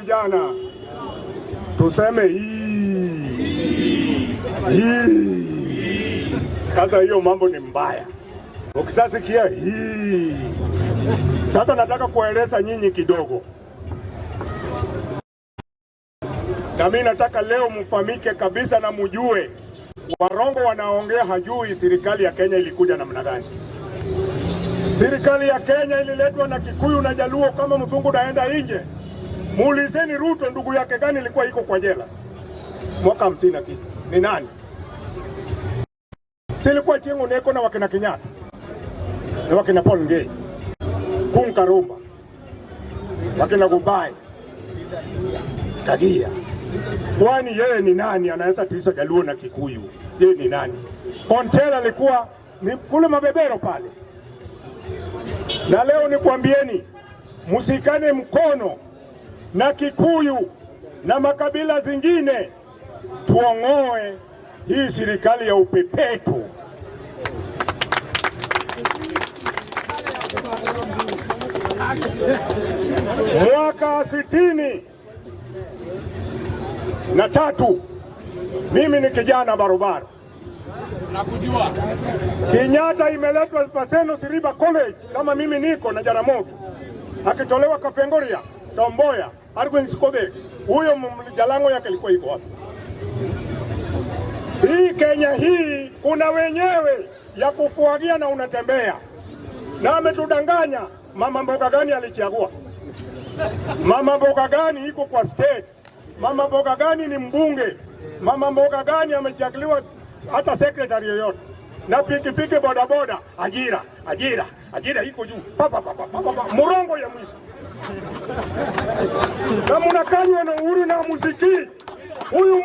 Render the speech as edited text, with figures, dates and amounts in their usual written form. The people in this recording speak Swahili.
vijana tuseme hii. Sasa hiyo mambo ni mbaya. Ukisasikia hii. Sasa nataka kueleza nyinyi kidogo. Na mimi nataka leo mfamike kabisa na mjue warongo wanaongea hajui serikali ya Kenya ilikuja namna gani. Serikali ya Kenya ililetwa na Kikuyu na Jaluo kama mzungu naenda nje. Muulizeni Ruto ndugu yake gani ilikuwa iko kwa jela mwaka 50 na kitu. Ni nani? Silikuwa Chengo Neko na wakina Kenyatta. Na wakina Paul Ngei. Karumba. Wakina Gubai. Kagia. Kwani yeye ni nani anaweza tisa Jaluo na Kikuyu? Yeye ni nani? Kontela alikuwa ni kule Mabebero pale. Na leo nikwambieni, musikane mkono na Kikuyu na makabila zingine, tuongoe hii serikali ya upepeto. Mwaka 63 mimi ni kijana barobaro. Nakujua. Kenyatta imeletwa Paseno Siriba College kama mimi niko na Jaramogi. Akitolewa Kapengoria, Tomboya, Arguinskobe. Huyo Jalango yake ilikuwa iko wapi? Hii Kenya hii kuna wenyewe ya kufuagia na unatembea. Na ametudanganya. Mama mboga gani alichagua? Mama mboga gani iko kwa state? Mama mboga gani ni mbunge? Mama mboga gani amechaguliwa hata secretary yoyote? Na pikipiki bodaboda, ajira iko juu. Murongo ya mwisho. Na mnakanywa na uhuru na muziki. Huyu